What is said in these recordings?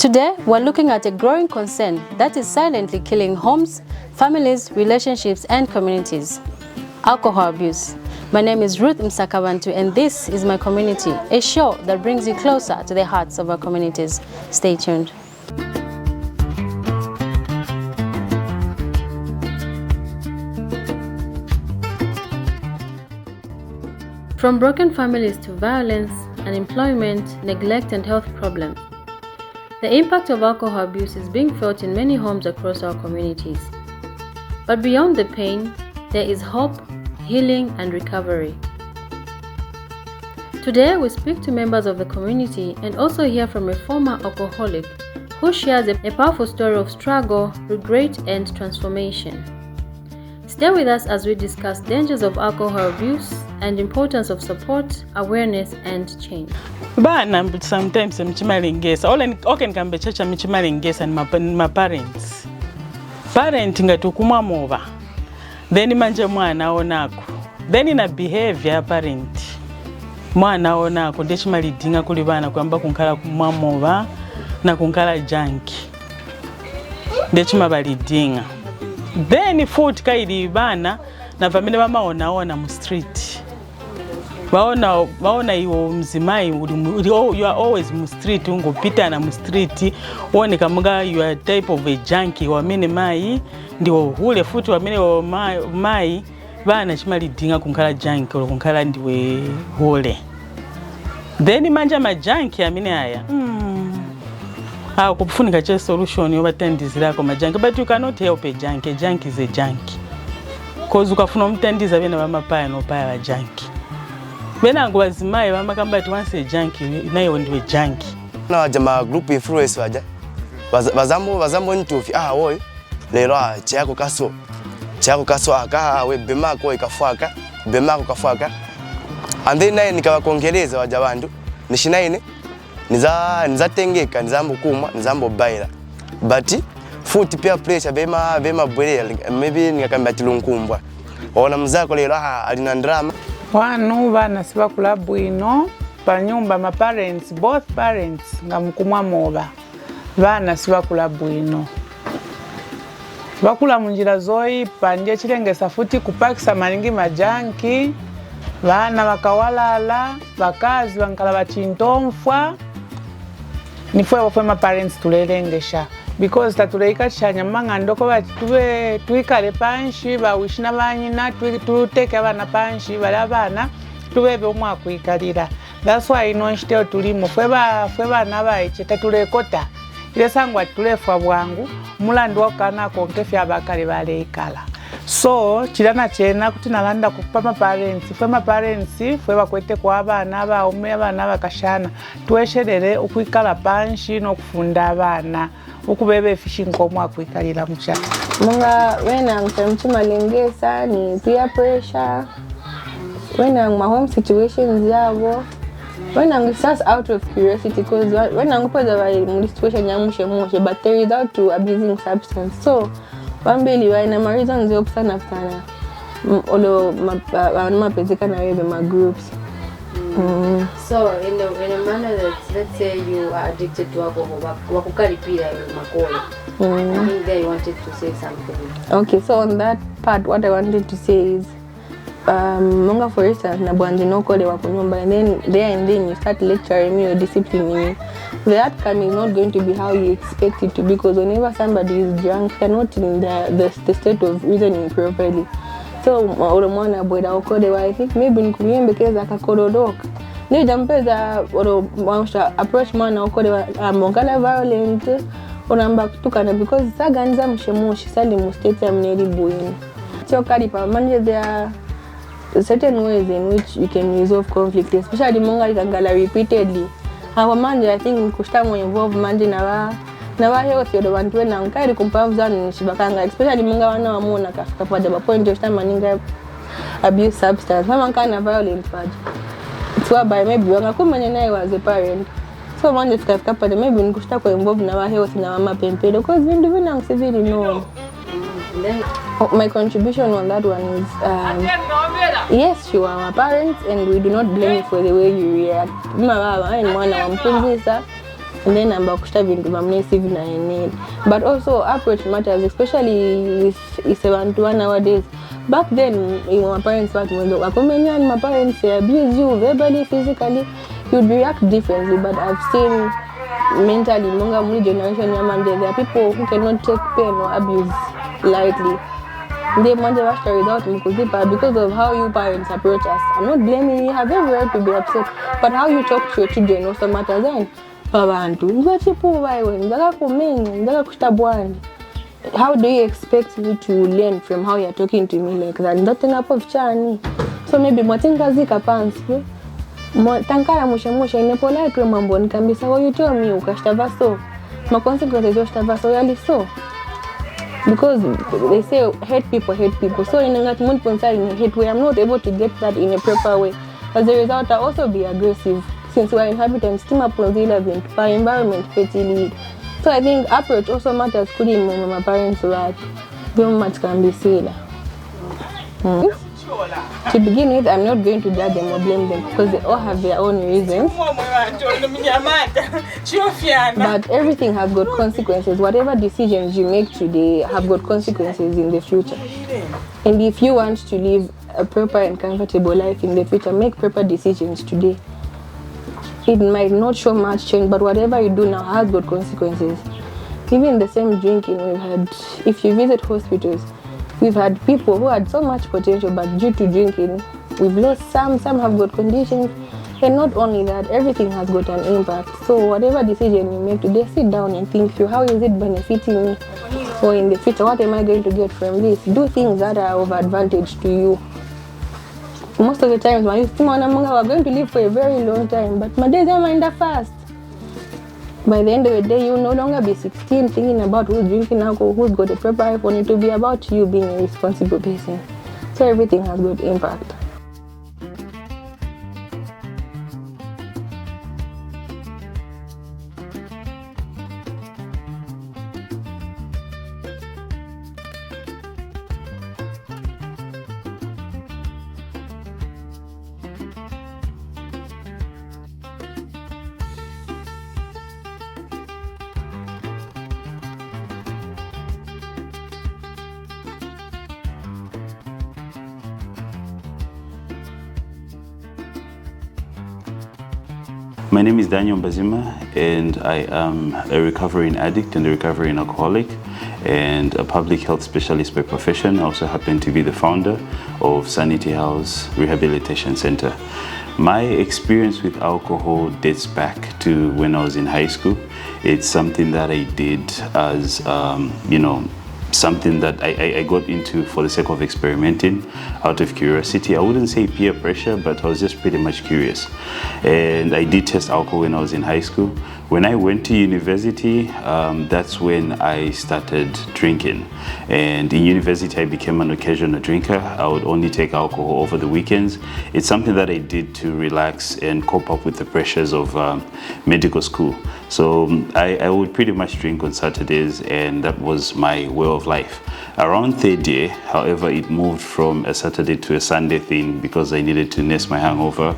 Today, we're looking at a growing concern that is silently killing homes, families, relationships, and communities: alcohol abuse. My name is Ruth Msakabantu, and this is My Community, a show that brings you closer to the hearts of our communities. Stay tuned. From broken families to violence, unemployment, neglect, and health problems, the impact of alcohol abuse is being felt in many homes across our communities. But beyond the pain, there is hope, healing, and recovery. Today, we speak to members of the community and also hear from a former alcoholic who shares a powerful story of struggle, regret, and transformation. Stay with us as we discuss dangers of alcohol abuse and importance of support, awareness, and change. Bana sometimes mchimalengesa oken kambe chacha mchimalengesa ni my parents. Parent ngatukumwa mova. Then manje mwana onako. Then ina behavior ya parent. Mwana onako ndechimalidinga kuli bana kwamba kunkala kumwa mova na kunkala junkie. Ndechimabalidinga. Then food kaili bana na family bamaona mu street. Waona iwo mzimai you are always mu street, ungopita na mu street uone kamuga you are type of a junkie wamene mai ndiwo hule futi wamene mai bana chimalidinga kunkala junkie or kunkala ndiwe hule. Then manja ma junkie amene aya kufunika che solution yobatandizirako ma junkie, but you cannot help a junkie. A junkie is a junkie cause ukafuna umtandiza bena bamapaya no paya ba junkie. Bena ngo bazimaye bamakamba ati once a junkie nayo ndiwe junkie. Na jamaa group influence waja bazambo ntufi woy lero chako kaso aka we bemako ikafaka bemako kafaka and then naye nikawakongeleza waja bandu nishinaine nizatengeka nizambukuma nizambobaira but foot pia pressure bema bwelea maybe nikakamba tilunkumbwa ona mzako lero alina drama wanu bana sibakula bwino panyumba ma parents, both parents ngamukumwa moba bana sibakula bwino bakula munjira zoyi panje chilengesa futi kupakisa malingi majanki bana bakawalala bakazi bankala bachintomfwa nifwe bafwe ma parents tulelengesha because tatuleika chanya manga ndoko bati tuikale panshi bawishina banyina tuteke abana panshi bali abana tubebe umwa kuikalira. That's why inonshiteo tulimo fwe bana baiche tatulekota ile sangwa tulefwa bwangu mulandu wakana konkefya abakali baleikala. So chilana chena kuti nalanda kupama parents fwe bakwete kwa abana baume abana bakashana tuwesherere ukuikala panshi no kufunda abana ukubebe fishing komwa kuikalira mcha munga wena mchimalengesa ni peer pressure wena my home situations yabo wena just out of curiosity because wena ngopoza mu situation ya mushe but there is out to abusing substance. So bambeli wana ma reasons yopsana sana olo mapezeka na webe ma groups. So in a manner that, let's say you are addicted to alcohol, wakukaripira makola. I think there you wanted to say something. Okay, so on that part, what I wanted to say is, monga for instance, na bwandi no kole wakunyumba, and then you start lecturing me or disciplining me. The outcome is not going to be how you expect it to be, because whenever somebody is drunk, they're not in the state of reasoning properly. So mwana boda okodewa, I think maybe nikuyembe keza kakorodoka ni jampeza mwansha approach mwana okodewa mongala violent onamba kutukana because saganza mshemushi sali mu state ya mneri buini. So kalipa manje there are certain ways in which you can resolve conflict, especially monga ikangala repeatedly. Hawa manje I think kushtamu involve manje na wa health yodo bantu wena nkari kumpavu zanu nishibakanga, especially munga wana wamona kafika paja ba point of time maninga abuse substance mama nkana violent paja it's by maybe wanga kumanya naye was a parent. So manje fika paja maybe nikushta kwa involve na wa health na mama pempedo because vindu vina msivili no. My contribution on that one is yes, you are my parents and we do not blame you for the way you react. Mama and mwana wampumzisa and then I'm but also approach matters, especially with Isebantua nowadays. Back then, my parents my parents abuse you verbally, physically, you'd react differently. But I've seen mentally, generation, there are people who cannot take pain or abuse lightly. They rush the result because of how you parents approach us. I'm not blaming you, have every right to be upset, but how you talk to your children also matters. Then, how do you expect me to learn from how you're talking to me like that? That's enough of chani. So maybe motinga zika pants. Tankara musha in a polite remember can be so you tell me ukashtava so. My consequences of so yali so. Because they say hate people. So in that in hate way, I'm not able to get that in a proper way. As a result, I also be aggressive since we're inhabitants, team up on the by environment petty lead. So I think approach also matters. Could my parents that very much can be said. To begin with, I'm not going to judge them or blame them because they all have their own reasons. But everything has got consequences. Whatever decisions you make today have got consequences in the future. And if you want to live a proper and comfortable life in the future, make proper decisions today. It might not show much change, but whatever you do now has got consequences. Even the same drinking we've had, if you visit hospitals, we've had people who had so much potential, but due to drinking, we've lost some have got conditions. And not only that, everything has got an impact. So whatever decision you make today, sit down and think through how is it benefiting me? Or in the future, what am I going to get from this? Do things that are of advantage to you. Most of the times, when you think we're going to live for a very long time, but my days are mind fast. By the end of the day, you'll no longer be 16 thinking about who's drinking alcohol, who's got a proper iPhone. It will be about you being a responsible person. So everything has got impact. My name is Daniel Mbazima, and I am a recovering addict and a recovering alcoholic and a public health specialist by profession. I also happen to be the founder of Sanity House Rehabilitation Center. My experience with alcohol dates back to when I was in high school. It's something that I did as, something that I got into for the sake of experimenting out of curiosity. I wouldn't say peer pressure, but I was just pretty much curious. And I did test alcohol when I was in high school. When I went to university, that's when I started drinking. And in university, I became an occasional drinker. I would only take alcohol over the weekends. It's something that I did to relax and cope up with the pressures of medical school. So I would pretty much drink on Saturdays, and that was my way of life. Around third year, however, it moved from a Saturday to a Sunday thing because I needed to nurse my hangover,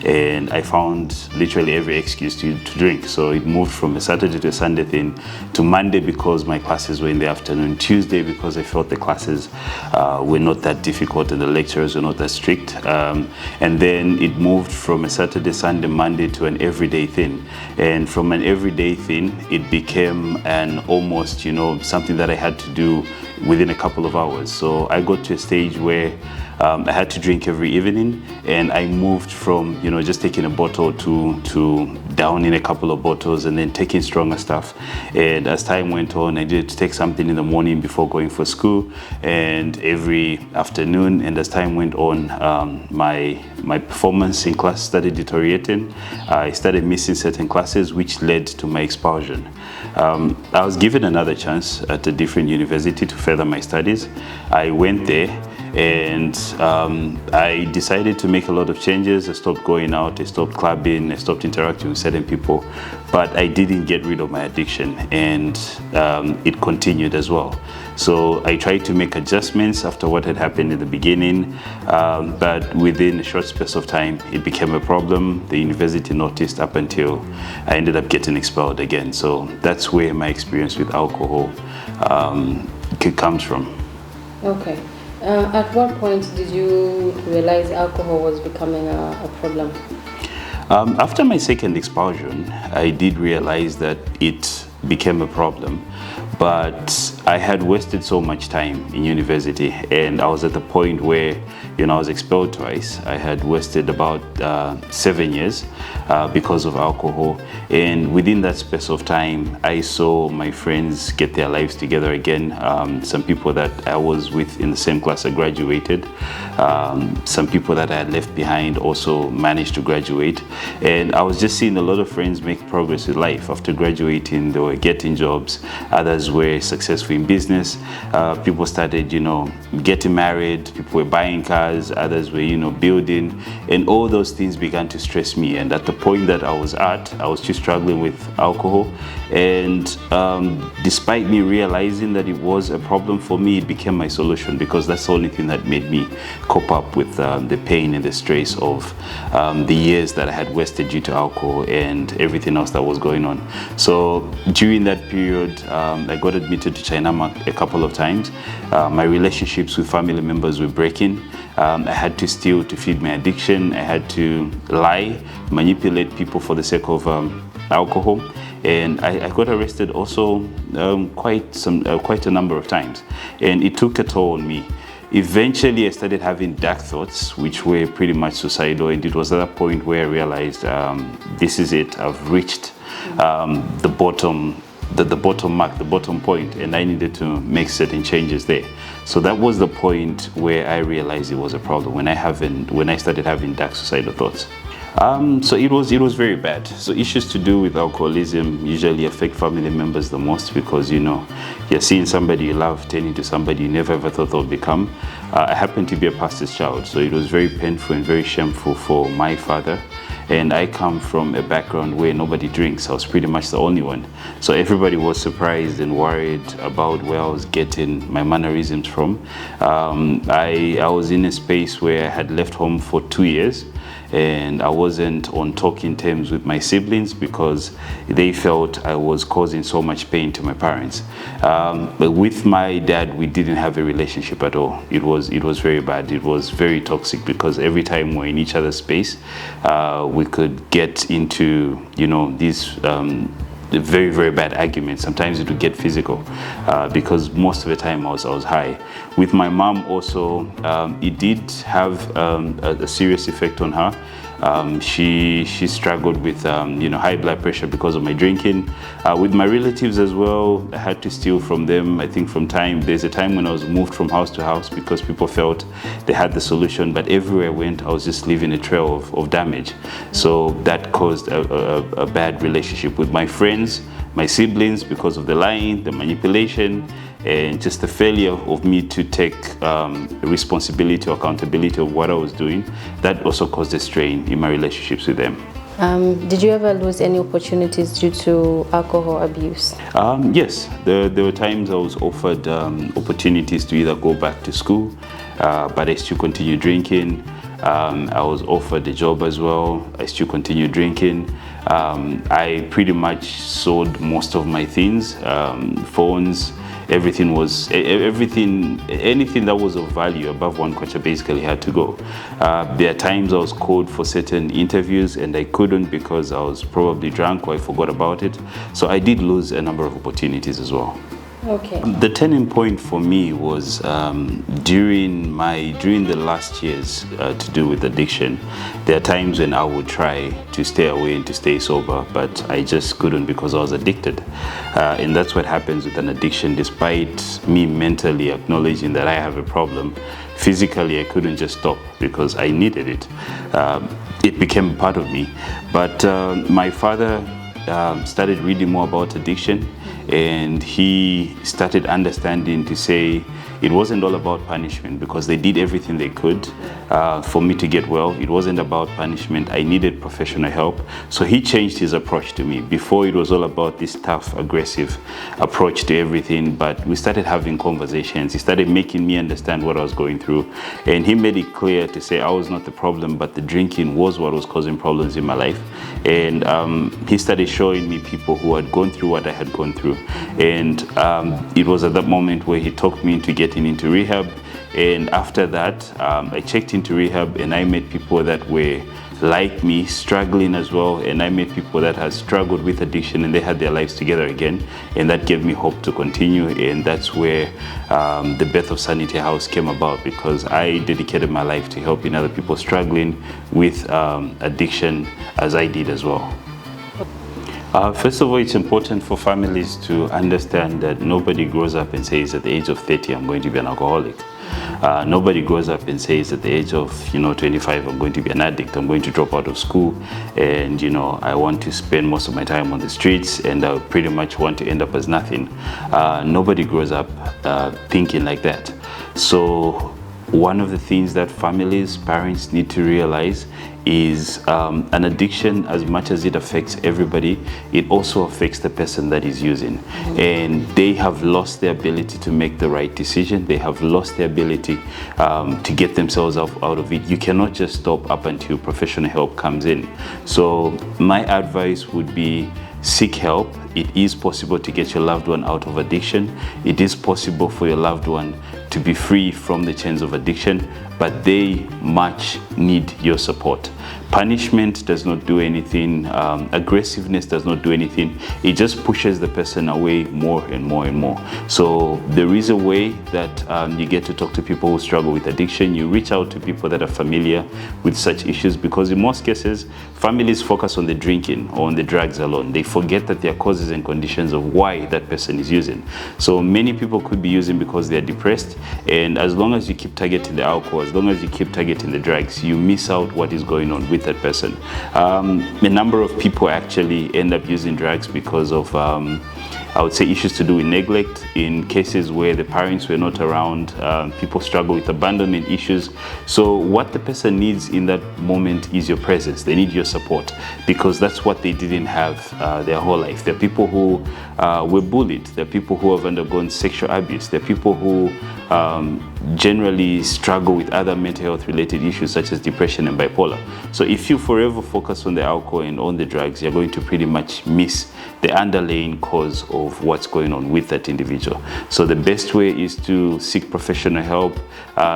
and I found literally every excuse to drink. So it moved from a Saturday to a Sunday thing to Monday because my classes were in the afternoon, Tuesday because I felt the classes were not that difficult and the lecturers were not that strict. And then it moved from a Saturday, Sunday, Monday to an everyday thing. And from an everyday thing, it became an almost, something that I had to do within a couple of hours. So I got to a stage where I had to drink every evening, and I moved from just taking a bottle to downing a couple of bottles and then taking stronger stuff. And as time went on, I needed to take something in the morning before going for school and every afternoon. And as time went on, my performance in class started deteriorating. I started missing certain classes, which led to my expulsion. I was given another chance at a different university to further my studies. I went there, And I decided to make a lot of changes. I stopped going out, I stopped clubbing, I stopped interacting with certain people, but I didn't get rid of my addiction, and it continued as well. So I tried to make adjustments after what had happened in the beginning, but within a short space of time, it became a problem. The university noticed up until I ended up getting expelled again. So that's where my experience with alcohol comes from. Okay. At what point did you realize alcohol was becoming a problem? After my second expulsion, I did realize that it became a problem, but I had wasted so much time in university, and I was at the point where, I was expelled twice. I had wasted about 7 years because of alcohol, and within that space of time, I saw my friends get their lives together again. Some people that I was with in the same class had graduated. Some people that I had left behind also managed to graduate, and I was just seeing a lot of friends make progress with life. After graduating, they were getting jobs. Others were successful in business. People started, getting married. People were buying cars. Others were, building, and all those things began to stress me. And at the point that I was at, I was just struggling with alcohol. And despite me realizing that it was a problem for me, it became my solution, because that's the only thing that made me cope up with the pain and the stress of the years that I had wasted due to alcohol and everything else that was going on. So during that period, I got admitted to China a couple of times. My relationships with family members were breaking. I had to steal to feed my addiction. I had to lie, manipulate people for the sake of alcohol. And I got arrested also quite a number of times, and it took a toll on me. Eventually, I started having dark thoughts, which were pretty much suicidal, and it was at that point where I realized this is it. I've reached the bottom mark, the bottom point, and I needed to make certain changes there. So that was the point where I realized it was a problem, when I started having dark suicidal thoughts. So it was very bad. So issues to do with alcoholism usually affect family members the most, because you're seeing somebody you love turn into somebody you never ever thought they would become. I happened to be a pastor's child, so it was very painful and very shameful for my father. And I come from a background where nobody drinks. I was pretty much the only one. So everybody was surprised and worried about where I was getting my mannerisms from. I was in a space where I had left home for 2 years, and I wasn't on talking terms with my siblings because they felt I was causing so much pain to my parents. But with my dad, we didn't have a relationship at all. It was very bad. It was very toxic, because every time we're in each other's space, we could get into these very, very bad arguments. Sometimes it would get physical, because most of the time I was high. With my mom also, it did have a serious effect on her. She struggled with high blood pressure because of my drinking. With my relatives as well, I had to steal from them. I think there's a time when I was moved from house to house because people felt they had the solution, but everywhere I went, I was just leaving a trail of damage. So that caused a bad relationship with my friends, my siblings, because of the lying, the manipulation, and just the failure of me to take responsibility or accountability of what I was doing. That also caused a strain in my relationships with them. Did you ever lose any opportunities due to alcohol abuse? Yes, there were times I was offered opportunities to either go back to school, but I still continued drinking. I was offered a job as well. I still continued drinking. I pretty much sold most of my things, phones, anything that was of value above 1 kwacha basically had to go. There are times I was called for certain interviews and I couldn't because I was probably drunk or I forgot about it. So I did lose a number of opportunities as well. Okay. The turning point for me was during the last years to do with addiction. There are times when I would try to stay away and to stay sober, but I just couldn't because I was addicted. And that's what happens with an addiction. Despite me mentally acknowledging that I have a problem, physically I couldn't just stop because I needed it. It became part of me. But my father started reading more about addiction, and he started understanding to say, it wasn't all about punishment because they did everything they could for me to get well. It wasn't about punishment. I needed professional help. So he changed his approach to me. Before, it was all about this tough, aggressive approach to everything, but we started having conversations. He started making me understand what I was going through, and he made it clear to say I was not the problem, but the drinking was what was causing problems in my life. And he started showing me people who had gone through what I had gone through. And it was at that moment where he talked me into getting into rehab. And after that, I checked into rehab and I met people that were like me, struggling as well. And I met people that had struggled with addiction and they had their lives together again. And that gave me hope to continue. And that's where the birth of Sanity House came about, because I dedicated my life to helping other people struggling with addiction as I did as well. First of all, it's important for families to understand that nobody grows up and says at the age of 30, I'm going to be an alcoholic. Nobody grows up and says at the age of 25, I'm going to be an addict. I'm going to drop out of school, and I want to spend most of my time on the streets, and I pretty much want to end up as nothing. Nobody grows up thinking like that. So one of the things that families, parents need to realize is an addiction, as much as it affects everybody, it also affects the person that is using. And they have lost the ability to make the right decision. They have lost the ability to get themselves out of it. You cannot just stop up until professional help comes in. So my advice would be, seek help. It is possible to get your loved one out of addiction. It is possible for your loved one to be free from the chains of addiction, but they much need your support. Punishment does not do anything. Aggressiveness does not do anything. It just pushes the person away more and more and more. So there is a way that you get to talk to people who struggle with addiction. You reach out to people that are familiar with such issues, because in most cases, families focus on the drinking or on the drugs alone. They forget that there are causes and conditions of why that person is using. So many people could be using because they are depressed, and as long as you keep targeting the alcohol, as long as you keep targeting the drugs, you miss out what is going on with that person. A number of people actually end up using drugs because of I would say issues to do with neglect. In cases where the parents were not around, people struggle with abandonment issues. So what the person needs in that moment is your presence. They need your support, because that's what they didn't have their whole life. There are people who were bullied. There are people who have undergone sexual abuse. There are people who generally struggle with other mental health related issues such as depression and bipolar. So if you forever focus on the alcohol and on the drugs, you're going to pretty much miss the underlying cause of what's going on with that individual. So the best way is to seek professional help,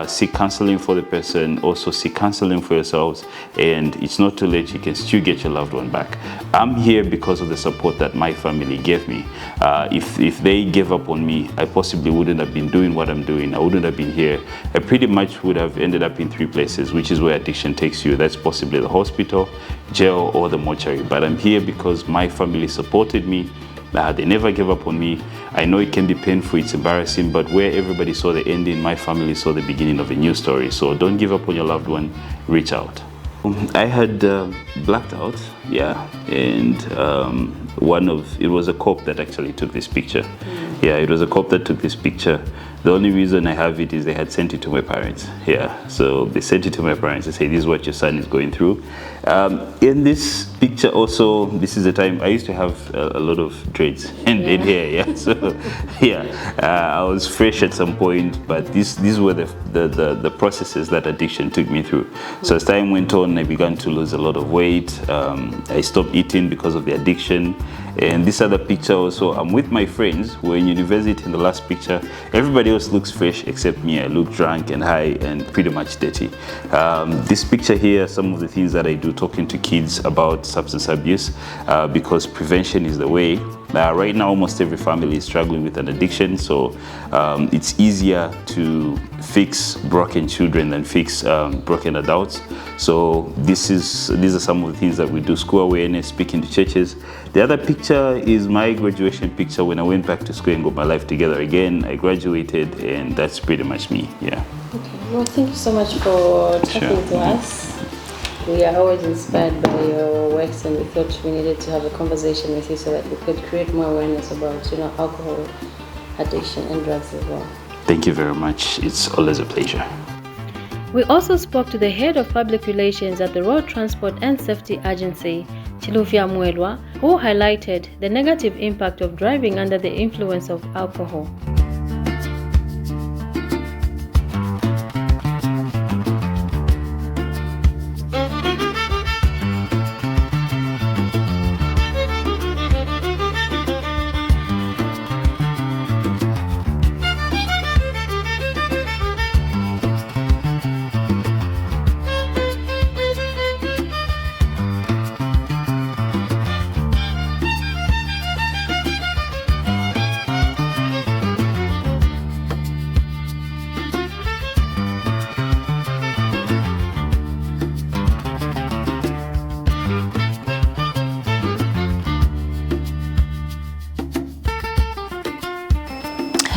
seek counseling for the person, also seek counseling for yourselves, and it's not too late. You can still get your loved one back. I'm here because of the support that my family gave me. If they gave up on me, I possibly wouldn't have been doing what I'm doing. I wouldn't have been here. I pretty much would have ended up in 3 places, which is where addiction takes you. That's possibly the hospital, jail, or the mortuary. But I'm here because my family supported me. They never gave up on me. I know it can be painful, it's embarrassing, but where everybody saw the ending, my family saw the beginning of a new story. So don't give up on your loved one, reach out. I had blacked out, yeah, and it was a cop that actually took this picture. Yeah, it was a cop that took this picture. The only reason I have it is they had sent it to my parents. Yeah, so they sent it to my parents. They say, this is what your son is going through. In this picture also, this is the time I used to have a lot of dreads and dead hair. Yeah, so yeah, I was fresh at some point, but these were the processes that addiction took me through. So as time went on, I began to lose a lot of weight. I stopped eating because of the addiction. And this other picture also, I'm with my friends. We're in university in the last picture. Everybody else looks fresh except me. I look drunk and high and pretty much dirty. This picture here, some of the things that I do, talking to kids about substance abuse, because prevention is the way. Right now, almost every family is struggling with an addiction, so it's easier to fix broken children than fix broken adults. So these are some of the things that we do: school awareness, speaking to churches. The other picture is my graduation picture when I went back to school and got my life together again. I graduated, and that's pretty much me. Yeah. Okay. Well, thank you so much for talking to us. We are always inspired by your works, and we thought we needed to have a conversation with you so that we could create more awareness about, alcohol addiction and drugs as well. Thank you very much. It's always a pleasure. We also spoke to the head of public relations at the Road Transport and Safety Agency, Chilufya Mwelwa, who highlighted the negative impact of driving under the influence of alcohol.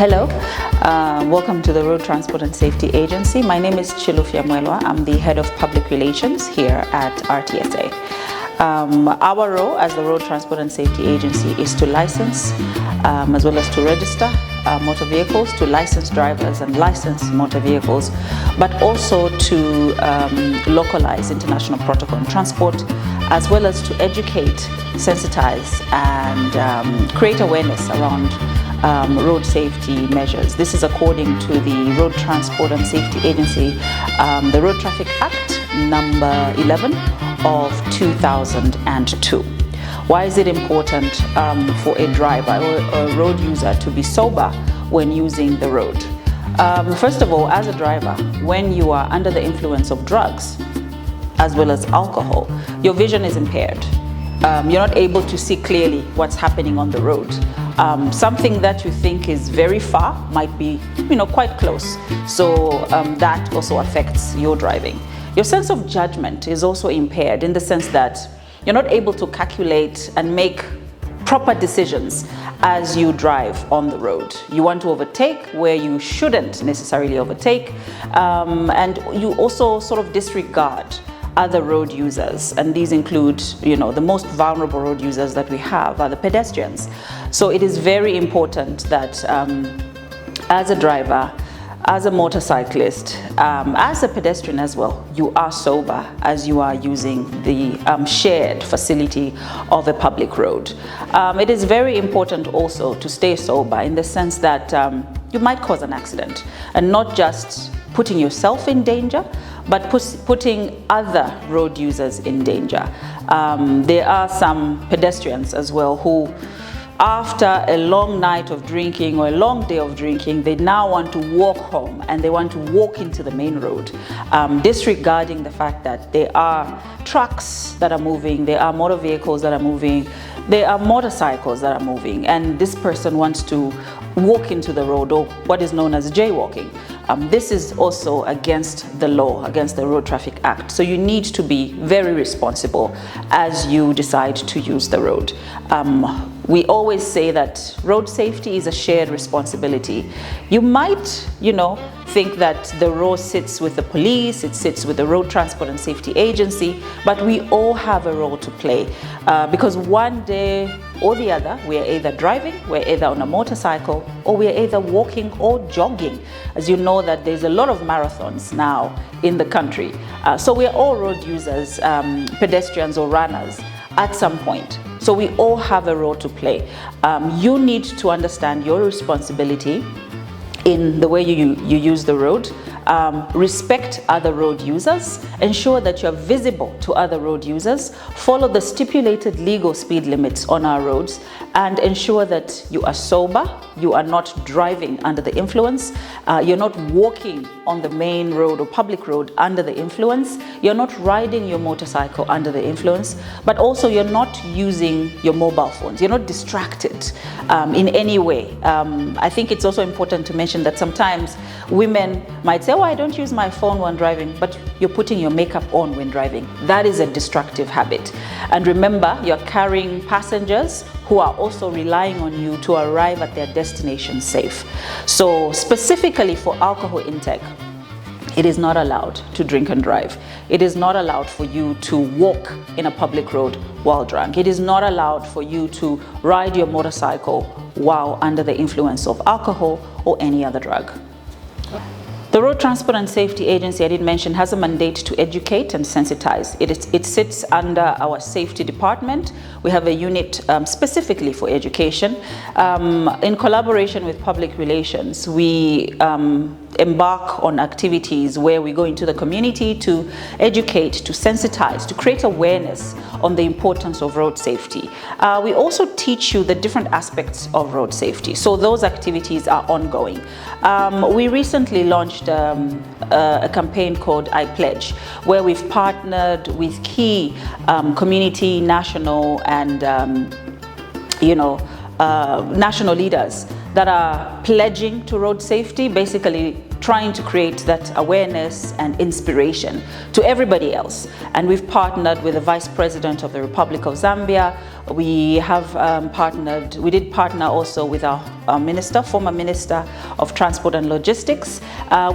Hello, welcome to the Road Transport and Safety Agency. My name is Chilufya Mwelwa. I'm the head of public relations here at RTSA. Our role as the Road Transport and Safety Agency is to license as well as to register motor vehicles, to license drivers and license motor vehicles, but also to localize international protocol on transport, as well as to educate, sensitize and create awareness around road safety measures. This is according to the Road Transport and Safety Agency, the Road Traffic Act number 11 of 2002. Why is it important for a driver or a road user to be sober when using the road? First of all, as a driver, when you are under the influence of drugs as well as alcohol, your vision is impaired. You're not able to see clearly what's happening on the road. Something that you think is very far might be, quite close. So that also affects your driving. Your sense of judgment is also impaired in the sense that you're not able to calculate and make proper decisions as you drive on the road. You want to overtake where you shouldn't necessarily overtake, and you also sort of disregard other road users, and these include, the most vulnerable road users that we have are the pedestrians. So it is very important that as a driver, as a motorcyclist, as a pedestrian as well, you are sober as you are using the shared facility of a public road. It is very important also to stay sober in the sense that you might cause an accident, and not just putting yourself in danger, but putting other road users in danger. There are some pedestrians as well who, after a long night of drinking or a long day of drinking, they now want to walk home and they want to walk into the main road, disregarding the fact that there are trucks that are moving, there are motor vehicles that are moving, there are motorcycles that are moving, and this person wants to walk into the road, or what is known as jaywalking. This is also against the law, against the Road Traffic Act. So you need to be very responsible as you decide to use the road. We always say that road safety is a shared responsibility. You might, think that the road sits with the police, it sits with the Road Transport and Safety Agency, but we all have a role to play because one day or the other, we are either driving, we're either on a motorcycle, or we are either walking or jogging. As you know that there's a lot of marathons now in the country. So we are all road users, pedestrians or runners at some point. So we all have a role to play. You need to understand your responsibility in the way you use the road. Respect other road users, ensure that you're visible to other road users, follow the stipulated legal speed limits on our roads, and ensure that you are sober, you are not driving under the influence, you're not walking on the main road or public road under the influence, you're not riding your motorcycle under the influence, but also you're not using your mobile phones, you're not distracted in any way. I think it's also important to mention that sometimes women might say, oh, I don't use my phone when driving, but you're putting your makeup on when driving. That is a destructive habit. And remember, you're carrying passengers who are also relying on you to arrive at their destination safe. So specifically for alcohol intake, it is not allowed to drink and drive. It is not allowed for you to walk in a public road while drunk. It is not allowed for you to ride your motorcycle while under the influence of alcohol or any other drug. The Road Transport and Safety Agency, I did mention, has a mandate to educate and sensitize. It sits under our safety department. We have a unit specifically for education. In collaboration with public relations, we embark on activities where we go into the community to educate, to sensitize, to create awareness on the importance of road safety. We also teach you the different aspects of road safety. So those activities are ongoing. We recently launched a campaign called I Pledge, where we've partnered with key community, national, and national leaders that are pledging to road safety, basically trying to create that awareness and inspiration to everybody else. And we've partnered with the Vice President of the Republic of Zambia. We have we did partner also with our former Minister of Transport and Logistics.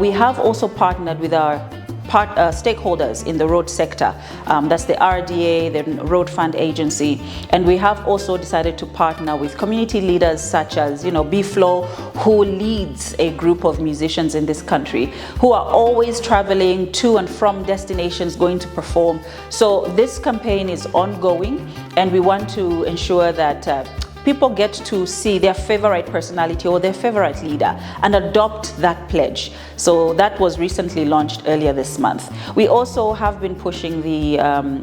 We have also partnered with our stakeholders in the road sector. That's the RDA, the Road Fund Agency, and we have also decided to partner with community leaders such as, B-Flow, who leads a group of musicians in this country who are always traveling to and from destinations going to perform. So this campaign is ongoing, and we want to ensure that people get to see their favorite personality or their favorite leader and adopt that pledge. So that was recently launched earlier this month. We also have been pushing the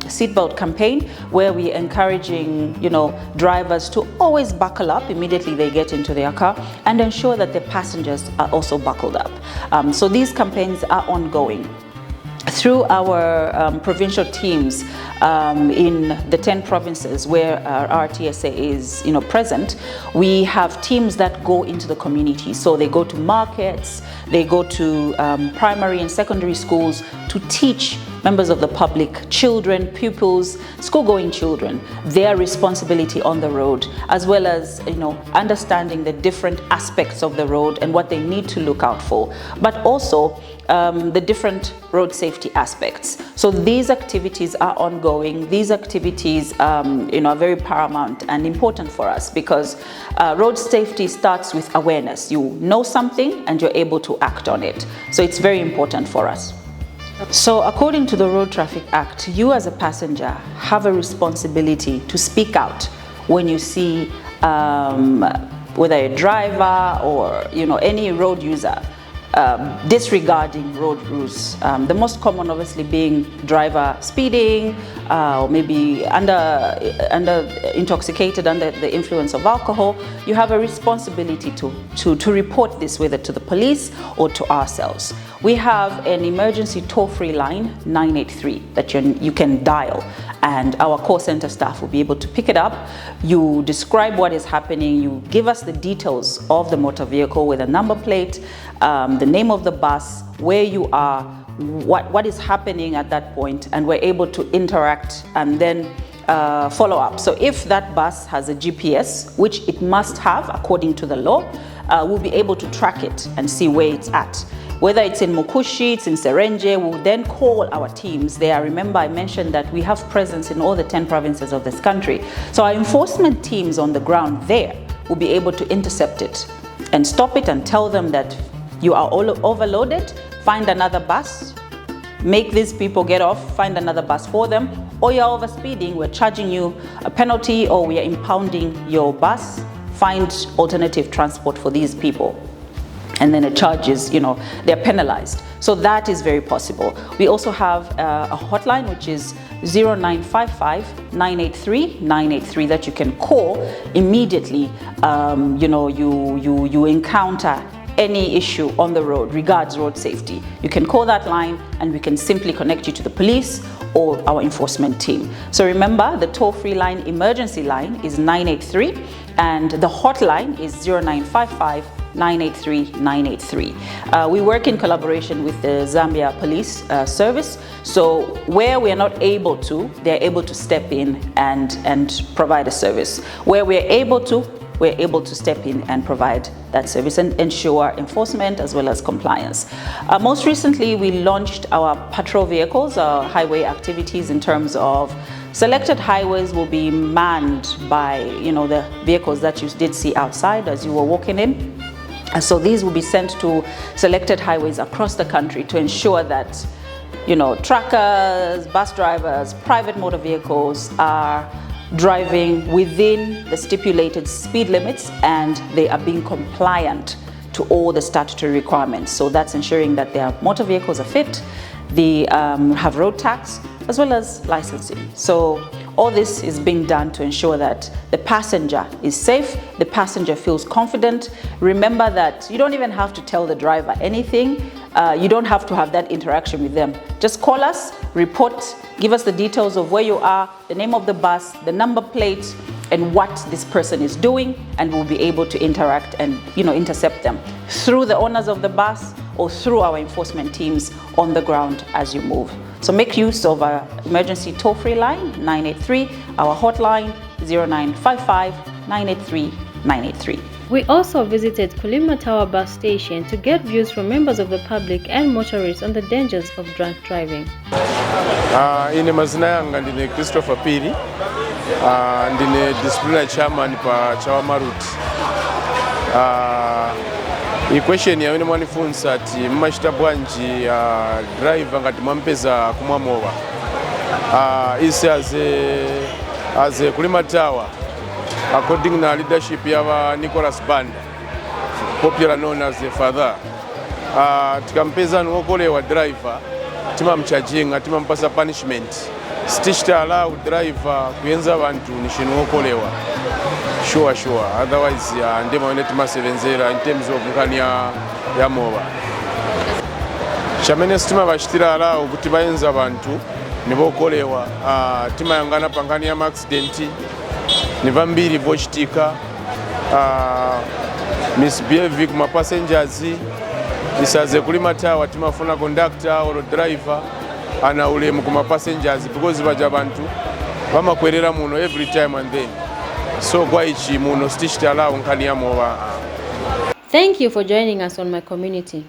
seatbelt campaign, where we're encouraging, drivers to always buckle up immediately they get into their car and ensure that their passengers are also buckled up. So these campaigns are ongoing. Through our provincial teams in the 10 provinces where our RTSA is present, we have teams that go into the community. So they go to markets, they go to primary and secondary schools to teach members of the public, children, pupils, school-going children, their responsibility on the road, as well as understanding the different aspects of the road and what they need to look out for, but also the different road safety aspects. So these activities are ongoing. These activities are very paramount and important for us, because road safety starts with awareness. You know something and you're able to act on it. So it's very important for us. So according to the Road Traffic Act, you as a passenger have a responsibility to speak out when you see whether a driver or any road user disregarding road rules. The most common obviously being driver speeding, or maybe intoxicated, under the influence of alcohol. You have a responsibility to report this, whether to the police or to ourselves. We have an emergency toll-free line, 983, that you can dial, and our call center staff will be able to pick it up. You describe what is happening, you give us the details of the motor vehicle with a number plate, the name of the bus, where you are, what is happening at that point, and we're able to interact and then follow up. So if that bus has a GPS, which it must have according to the law, we'll be able to track it and see where it's at. Whether it's in Mukushi, it's in Serenje, we'll then call our teams there. Remember, I mentioned that we have presence in all the 10 provinces of this country. So our enforcement teams on the ground there will be able to intercept it and stop it and tell them that you are all overloaded, find another bus, make these people get off, find another bus for them, or you're overspeeding, we're charging you a penalty, or we are impounding your bus, find alternative transport for these people. And then the charges, they're penalized. So that is very possible. We also have a hotline, which is 0955-983-983, that you can call immediately. You encounter any issue on the road regards road safety. You can call that line and we can simply connect you to the police or our enforcement team. So remember, the toll-free line, emergency line, is 983, and the hotline is 0955-983-983. We work in collaboration with the Zambia Police Service. So where we are not able to, they're able to step in and provide a service. Where we're able to step in and provide that service and ensure enforcement as well as compliance. Most recently, we launched our patrol vehicles, our highway activities, in terms of selected highways will be manned by the vehicles that you did see outside as you were walking in. So these will be sent to selected highways across the country to ensure that, you know, truckers, bus drivers, private motor vehicles are driving within the stipulated speed limits and they are being compliant to all the statutory requirements. So that's ensuring that their motor vehicles are fit, they have road tax, as well as licensing. So all this is being done to ensure that the passenger is safe, the passenger feels confident. Remember that you don't even have to tell the driver anything. You don't have to have that interaction with them. Just call us, report, give us the details of where you are, the name of the bus, the number plate, and what this person is doing, and we'll be able to interact and, you know, intercept them through the owners of the bus or through our enforcement teams on the ground as you move. So make use of our emergency toll-free line 983, our hotline 0955 983 983. We also visited Kulima Tower bus station to get views from members of the public and motorists on the dangers of drunk driving. Ine mazina yanga ndine Christopher Piri, ndine disciplinary chairman pa Chawama Route. I question ya wene mwanifunsa ati mmachita bwanji driver ngati mwampeza kumwamowa. Isi as a Kulima Tower, according to leadership ya Nicholas Banda, popular known as the father, tikampeza nuokolewa driver, timamcharginga, timampasa punishment. Stichita allow driver kuyenza bantu nishinuokolewa. Sure. Otherwise, ndema wene timasevenzera in terms of nkani ya mowa. Chamene sitima bachitira allow kuti bayenza bantu nibokolewa. Timayangana pangani ya accident. Niva mbiri vochitika, misbehave kuma passengers. Isaze Kulima Tower timafuna conductor or driver ana ulemu kuma passengers because baja bantu bamakwerera muno every time and then. So kwa ichi muno stichita allow nkani ya mowa. Thank you for joining us on My Community.